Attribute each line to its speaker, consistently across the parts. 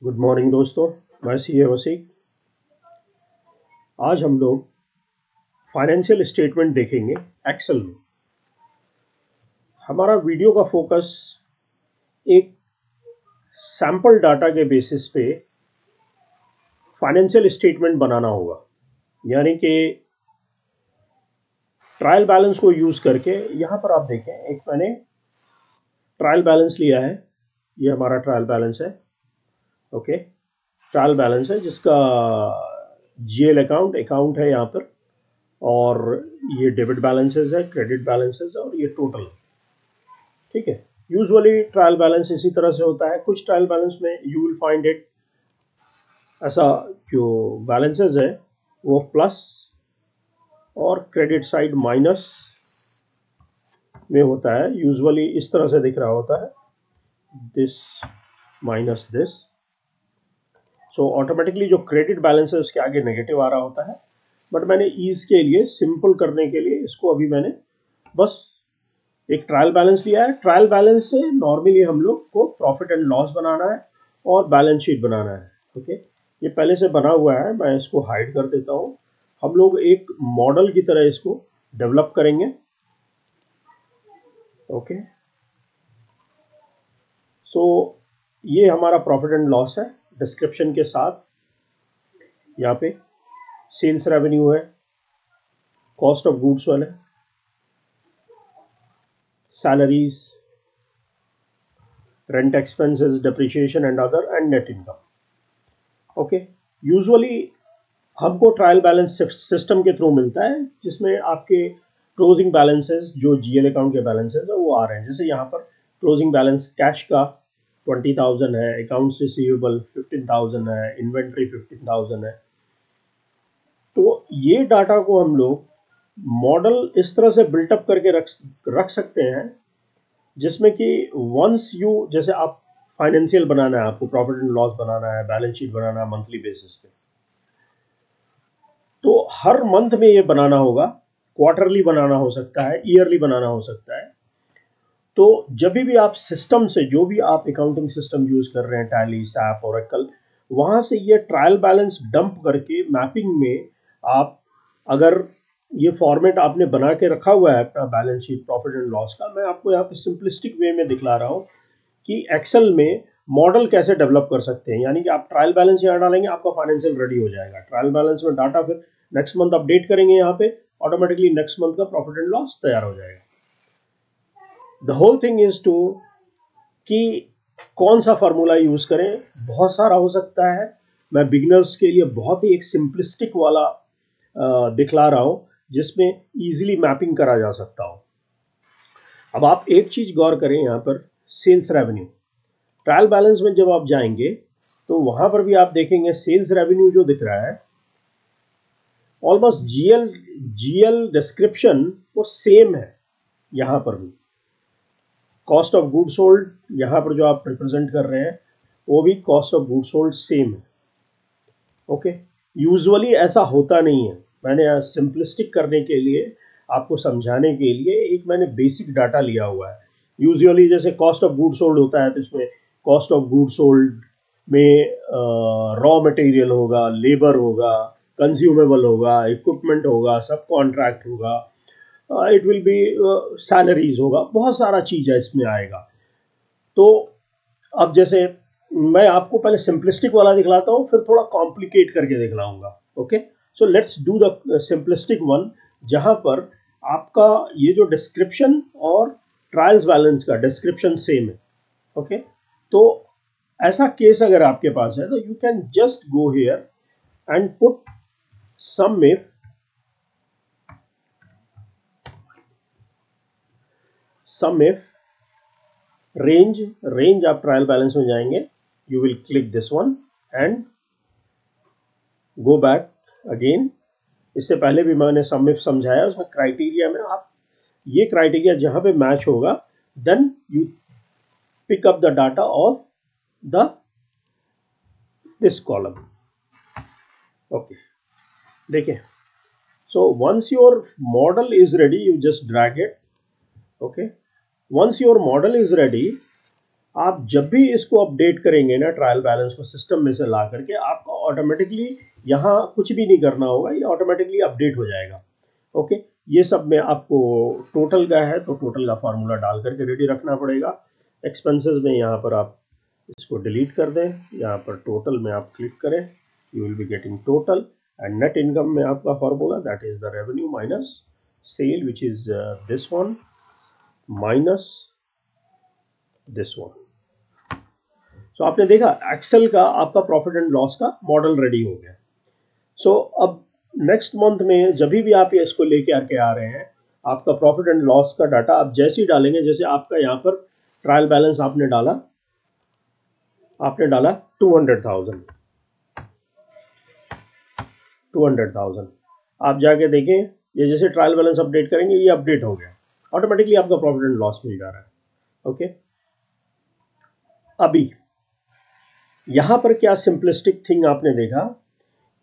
Speaker 1: Good morning दोस्तों। मैं सी ए वसीक। आज हम लोग फाइनेंशियल स्टेटमेंट देखेंगे एक्सेल में। हमारा वीडियो का फोकस एक सैंपल डाटा के बेसिस पे फाइनेंशियल स्टेटमेंट बनाना होगा, यानी कि ट्रायल बैलेंस को यूज़ करके। यहाँ पर आप देखें, एक मैंने ट्रायल बैलेंस लिया है। ये हमारा ट्रायल बैलेंस है। ओके, ट्रायल बैलेंस है जिसका जीएल अकाउंट है यहाँ पर, और ये डेबिट बैलेंसेस है, क्रेडिट बैलेंसेस है, और ये टोटल है। ठीक है। यूजुअली ट्रायल बैलेंस इसी तरह से होता है। कुछ ट्रायल बैलेंस में यू विल फाइंड इट ऐसा, जो बैलेंसेस है वो प्लस और क्रेडिट साइड माइनस में होता है। यूजुअली इस तरह से दिख रहा होता है, this minus this. So automatically जो क्रेडिट बैलेंस है उसके आगे नेगेटिव आ रहा होता है। बट मैंने ईज के लिए, सिंपल करने के लिए, इसको अभी मैंने बस एक ट्रायल बैलेंस लिया है। ट्रायल बैलेंस से नॉर्मली हम लोग को प्रॉफिट एंड लॉस बनाना है और बैलेंस शीट बनाना है। ओके, ये पहले से बना हुआ है, मैं इसको हाइड कर देता हूँ। हम लोग एक मॉडल की तरह इसको डेवलप करेंगे। ओके, सो ये हमारा प्रॉफिट एंड लॉस है डिस्क्रिप्शन के साथ। यहाँ पे सेल्स रेवेन्यू है, कॉस्ट ऑफ गुड्स वाले, salaries, rent expenses, depreciation and other, and net income. Okay, usually हमको ट्रायल बैलेंस सिस्टम के थ्रू मिलता है, जिसमें आपके क्लोजिंग बैलेंसेस, जो जीएल अकाउंट के बैलेंसेस है, वो आ रहे हैं। जैसे यहाँ पर क्लोजिंग बैलेंस कैश का 20,000 है, अकाउंट्स रिसीवेबल 15,000 है, इन्वेंट्री 15,000 है। तो ये डाटा को हम लोग मॉडल इस तरह से बिल्टअप करके रख सकते हैं, जिसमें कि वंस यू, जैसे आप फाइनेंशियल बनाना है, आपको प्रॉफिट एंड लॉस बनाना है, बैलेंस शीट बनाना है मंथली बेसिस पे, तो हर मंथ में ये बनाना होगा। क्वार्टरली बनाना हो सकता है, ईयरली बनाना हो सकता है। तो जब भी आप सिस्टम से, जो भी आप अकाउंटिंग सिस्टम यूज कर रहे हैं, टैली, सैप, ओरेकल, वहां से ये ट्रायल बैलेंस डंप करके मैपिंग में आप, अगर ये फॉर्मेट आपने बना के रखा हुआ है अपना balance sheet profit and loss का, मैं आपको यहाँ पे सिंपलिस्टिक वे में दिखला रहा हूँ कि एक्सेल में मॉडल कैसे डेवलप कर सकते हैं। यानी कि आप ट्रायल बैलेंस यहाँ डालेंगे, आपका फाइनेंशियल रेडी हो जाएगा। ट्रायल बैलेंस में डाटा फिर नेक्स्ट मंथ अपडेट करेंगे, यहाँ पे ऑटोमेटिकली नेक्स्ट मंथ का प्रॉफिट एंड लॉस तैयार हो जाएगा। The whole thing is to कि कौन सा फार्मूला यूज करें, बहुत सारा हो सकता है। मैं बिगिनर्स के लिए बहुत ही एक सिंपलिस्टिक वाला दिखला रहा हूँ, जिसमें इजीली मैपिंग करा जा सकता हो। अब आप एक चीज गौर करें, यहाँ पर सेल्स रेवेन्यू ट्रायल बैलेंस में जब आप जाएंगे तो वहां पर भी आप देखेंगे सेल्स रेवेन्यू जो दिख रहा है, ऑलमोस्ट जीएल डिस्क्रिप्शन वो सेम है। यहां पर भी कॉस्ट ऑफ गुड सोल्ड, यहां पर जो आप रिप्रेजेंट कर रहे हैं, वो भी cost of good sold same है। ओके, यूजुअली ऐसा होता नहीं है। मैंने सिंपलिस्टिक करने के लिए, आपको समझाने के लिए, एक मैंने बेसिक डाटा लिया हुआ है। यूजुअली जैसे कॉस्ट ऑफ गुड सोल्ड होता है, तो इसमें कॉस्ट ऑफ गुड सोल्ड में रॉ मटेरियल होगा, लेबर होगा, कंज्यूमेबल होगा, इक्विपमेंट होगा, सब कॉन्ट्रैक्ट होगा, इट विल बी सैलरीज होगा, बहुत सारा चीज़ है इसमें आएगा। तो अब जैसे मैं आपको पहले सिंपलिस्टिक वाला दिखलाता हूँ, फिर थोड़ा कॉम्प्लिकेट करके दिखलाऊंगा। Okay, so let's do the simplistic one, जहां पर आपका ये जो डिस्क्रिप्शन और ट्रायल्स बैलेंस का डिस्क्रिप्शन सेम है। ओके, तो ऐसा केस अगर आपके पास है, तो you can just go here and put sum if range आप ट्रायल बैलेंस में जाएंगे, you will click this one and go back again. इससे पहले भी मैंने सम इफ समझाया, उसमें क्राइटेरिया में आप ये क्राइटेरिया जहां पे मैच होगा, then you pick up the data of the this column. Okay, देखिए, so once your model is ready, you just drag it. Okay, once your model is ready, आप जब भी इसको अपडेट करेंगे ना ट्रायल बैलेंस को system में से ला करके, आपको ऑटोमेटिकली यहाँ कुछ भी नहीं करना होगा, ये ऑटोमेटिकली अपडेट हो जाएगा। ओके, ये सब में आपको टोटल का है तो टोटल का फार्मूला डाल करके रेडी रखना पड़ेगा। एक्सपेंसेस में यहाँ पर आप इसको डिलीट कर दें, यहाँ पर टोटल में आप क्लिक करें, you will be getting total. And net income में आपका formula that is the revenue minus sale which is this one minus this one. So आपने देखा एक्सेल का आपका प्रॉफिट एंड लॉस का मॉडल रेडी हो गया। सो अब नेक्स्ट मंथ में जब भी आप इसको लेके आके आ रहे हैं, आपका प्रॉफिट एंड लॉस का डाटा आप जैसे ही डालेंगे, जैसे आपका यहाँ पर ट्रायल बैलेंस आपने डाला 200,000 आप जाके देखें, ये जैसे ट्रायल बैलेंस अपडेट करेंगे ये अपडेट हो गया, ऑटोमेटिकली आपका प्रॉफिट एंड लॉस मिल जा रहा है। ओके, अभी यहां पर क्या सिंपलिस्टिक थिंग आपने देखा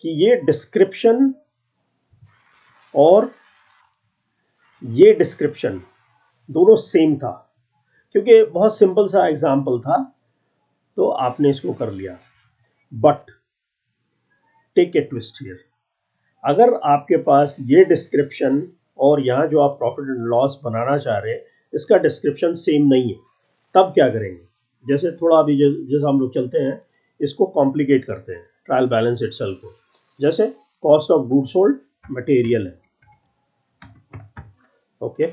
Speaker 1: कि ये डिस्क्रिप्शन और ये डिस्क्रिप्शन दोनों सेम था, क्योंकि बहुत सिंपल सा एग्जांपल था तो आपने इसको कर लिया। But take a twist here, अगर आपके पास ये डिस्क्रिप्शन और यहाँ जो आप प्रॉफिट एंड लॉस बनाना चाह रहे हैं इसका डिस्क्रिप्शन सेम नहीं है, तब क्या करेंगे? जैसे थोड़ा अभी जैसे हम लोग चलते हैं, इसको कॉम्प्लिकेट करते हैं ट्रायल बैलेंस इटसेल्फ को। जैसे cost of good sold material है, ओके,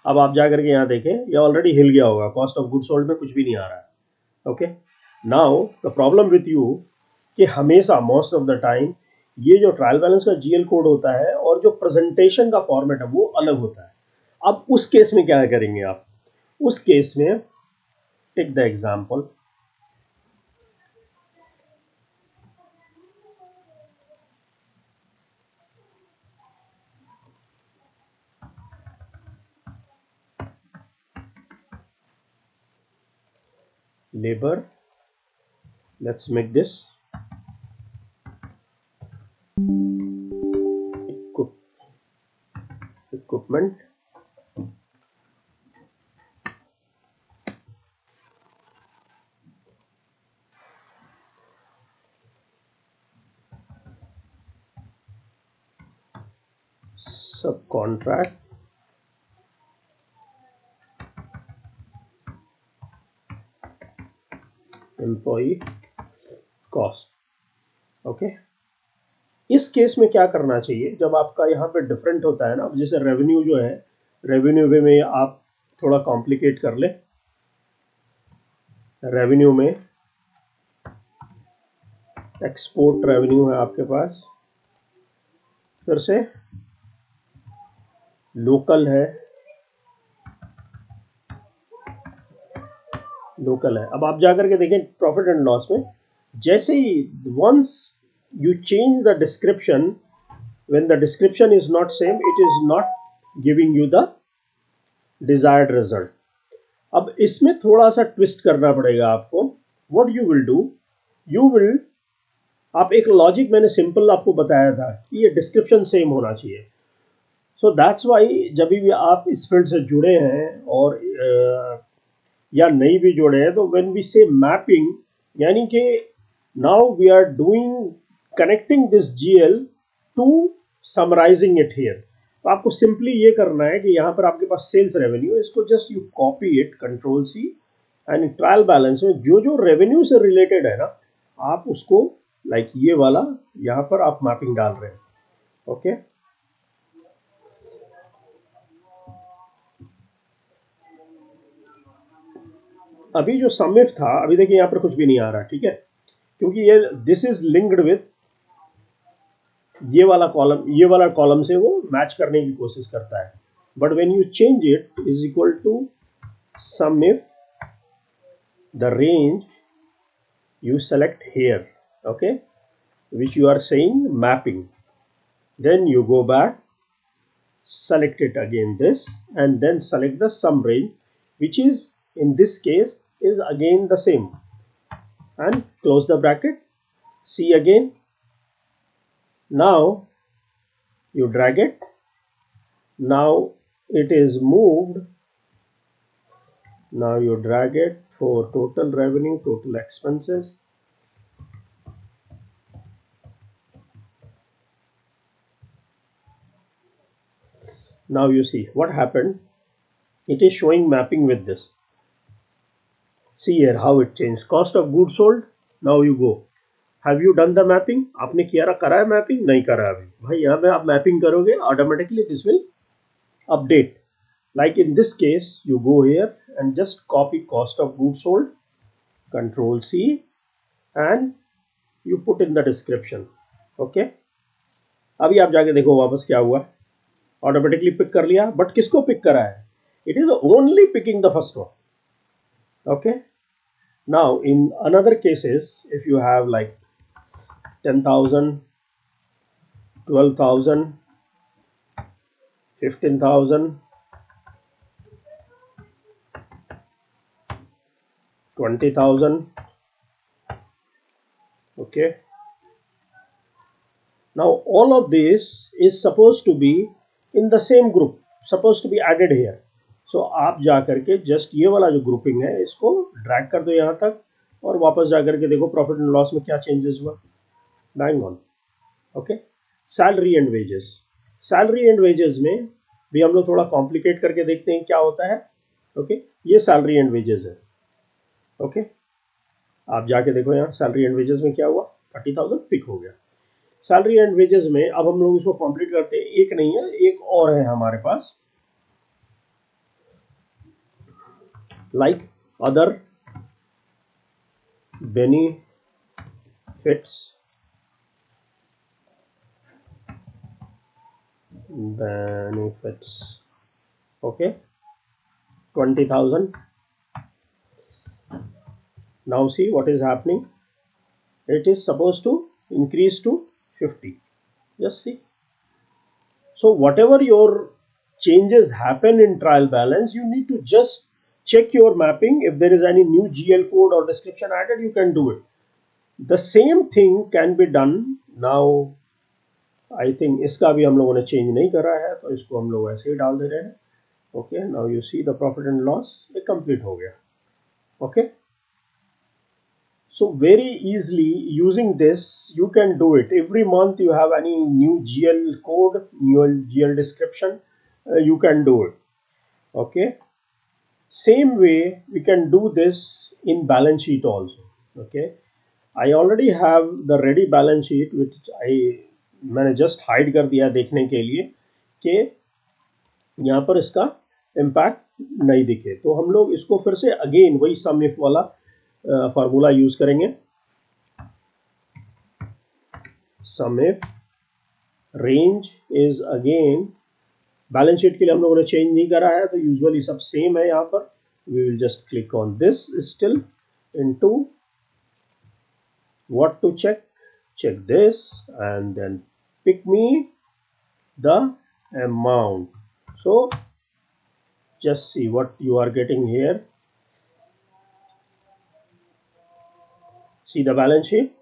Speaker 1: अब आप जा करके यहाँ देखें, ये ऑलरेडी हिल गया होगा, कॉस्ट ऑफ गुड सोल्ड में कुछ भी नहीं आ रहा है। Okay, now the problem with you कि हमेशा मोस्ट ऑफ द टाइम ये जो ट्रायल बैलेंस का जीएल कोड होता है और जो प्रेजेंटेशन का फॉर्मेट है वो अलग होता है। अब उस केस में क्या करेंगे आप? उस केस में take the example, labour, let's make this equipment, subcontract, employee cost. Okay, इस केस में क्या करना चाहिए जब आपका यहाँ पे डिफरेंट होता है ना, जैसे रेवेन्यू जो है, रेवेन्यू में आप थोड़ा कॉम्प्लिकेट कर ले, रेवेन्यू में एक्सपोर्ट रेवेन्यू है आपके पास, फिर से लोकल है, लोकल है। अब आप जाकर के देखें प्रॉफिट एंड लॉस में, जैसे ही once you change the description, when the description is not same, it is not giving you the desired result। अब इसमें थोड़ा सा ट्विस्ट करना पड़ेगा आपको। what you will do, you will, आप एक लॉजिक मैंने सिंपल आपको बताया था कि ये डिस्क्रिप्शन सेम होना चाहिए। सो दैट्स वाई जब भी आप इस फील्ड से जुड़े हैं और या नहीं भी जुड़े हैं, तो व्हेन वी से मैपिंग, यानी कि now we are doing connecting this GL to summarising it here. तो आपको सिंपली ये करना है कि यहाँ पर आपके पास सेल्स रेवेन्यू, इसको just you copy it, control C, and trial balance में जो जो रेवेन्यू से रिलेटेड है ना, आप उसको लाइक ये वाला यहाँ पर आप मैपिंग डाल रहे हैं। ओके, अभी जो समिट था, अभी देखिए यहाँ पर कुछ भी नहीं आ रहा, ठीक है, क्योंकि ये दिस इज लिंक्ड विथ ये वाला कॉलम से वो मैच करने की कोशिश करता है। But when you change it is equal to sum if the range you select here, okay, which you are saying mapping, then you go back, select it again this, and then select the sum range, which is in this case is again the same, and close the bracket, see again. Now you drag it, now it is moved Now you drag it for total revenue, total expenses. Now you see what happened. It is showing mapping with this. See here how it changed. Cost of goods sold. Now you go. Have you done the mapping? आपने किया करा है mapping? नहीं करा है अभी भाई. यहाँ पे आप mapping करोगे automatically this will update. Like in this case, you go here and just copy cost of goods sold, Control C, and you put in the description. Okay. अभी आप जाके देखो वापस क्या हुआ. Automatically pick कर लिया, but किसको pick करा है? It is only picking the first one. Okay. Now in another cases, if you have like 10,000, 12,000, 15,000, 20,000. Okay. Now all of this is supposed to be in the same group, supposed to be added here. So आप जा करके just ये वाला जो grouping है इसको drag कर दो यहाँ तक और वापस जा करके देखो प्रॉफिट एंड लॉस में क्या चेंजेस हुआ. Bang on. Okay. Salary and wages. Salary and wages में भी हम लोग थोड़ा कॉम्प्लिकेट करके देखते हैं क्या होता है. ओके. ये सैलरी एंड वेजेस है. ओके. आप जाके देखो यहाँ सैलरी एंड वेजेस में क्या हुआ. 30,000 पिक हो गया. सैलरी एंड वेजेस में अब हम लोग इसको कंप्लीट करते हैं. एक नहीं है, एक और है हमारे पास. Like other benefits. Okay. 20,000. Now see what is happening. It is supposed to increase to 50. Just see. So whatever your changes happen in trial balance, you need to just check your mapping. If there is any new GL code or description added, you can do it. The same thing can be done now. I think इसका भी हम लोगों ने change नहीं करा है तो इसको हम लोग ऐसे ही डाल दे रहे हैं. Okay, now you see the profit and loss ये complete हो गया. Okay. So very easily using this you can do it. Every month you have any new GL code, new GL description, you can do it. Okay. Same way we can do this in balance sheet also. Okay. I already have the ready balance sheet which मैंने just hide कर दिया देखने के लिए कि यहाँ पर इसका इम्पैक्ट नहीं दिखे. तो हम लोग इसको फिर से अगेन वही सम इफ वाला फार्मूला यूज करेंगे. Sum if range is again balance sheet के लिए हम लोगों ने चेंज नहीं करा है तो यूजुअली सब सेम है. यहाँ पर we will just click on this still into what to check. check this and then pick me the amount. So just see what you are getting here. See the balance sheet.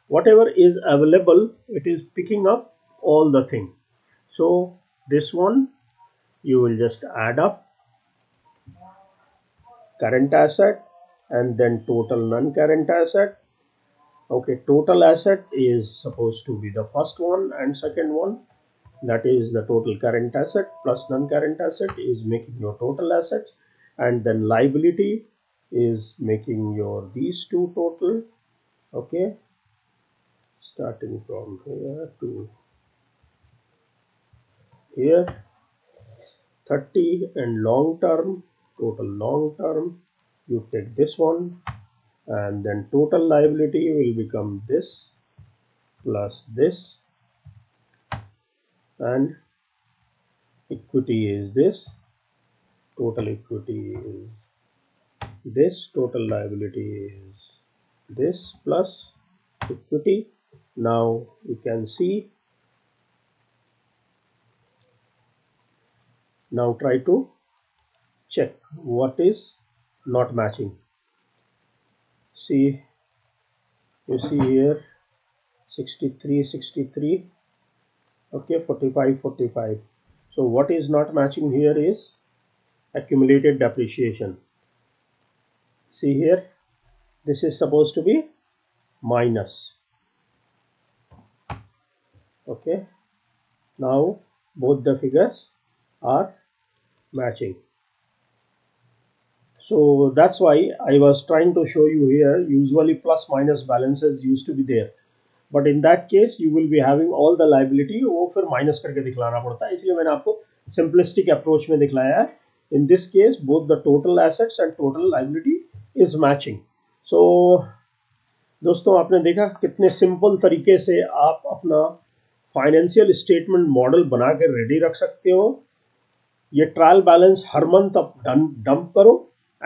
Speaker 1: Whatever is available, it is picking up all the thing. So this one you will just add up current asset and then total non-current asset. Okay, total asset is supposed to be the first one and second one. That is the total current asset plus non-current asset is making your total assets, and then liability is making your these two total. Okay, starting from here to here. 30 and long term, total long term, you take this one, and then total liability will become this plus this, and equity is this, total equity is this, total liability is this plus equity. Now you can see. Now try to check what is not matching. See, you see here 63, 63. Okay, 45, 45. So what is not matching here is accumulated depreciation. See here, this is supposed to be minus. Okay, now both the figures are matching. So that's why I was trying to show you here. Usually plus minus balances used to be there, but in that case you will be having all the liability वो फिर minus करके दिखलाना पड़ता है, इसलिए मैंने आपको simplistic approach में दिखलाया है. In this case both the total assets and total liability is matching. So दोस्तों आपने देखा कितने सिंपल तरीके से आप अपना फाइनेंशियल स्टेटमेंट मॉडल बना के रेडी रख सकते हो. ये ट्रायल बैलेंस हर मंथ आप डंप करो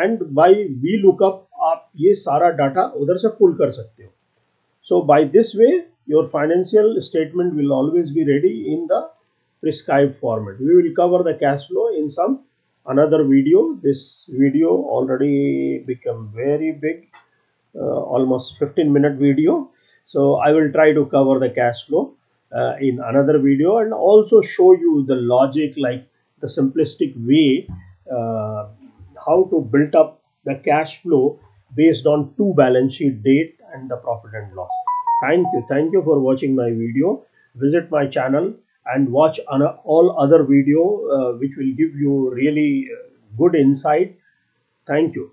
Speaker 1: एंड बाय वी लुकअप आप ये सारा डाटा उधर से पुल कर सकते हो. So by this way your financial statement will always be ready in the prescribed format. We will cover the cash flow in some another video. This video already become very big, almost 15-minute video. So I will try to cover the cash flow in another video and also show you the logic, like the simplistic way how to build up the cash flow based on two balance sheet date and the profit and loss. Thank you for watching my video. Visit my channel and watch all other video which will give you really good insight. Thank you.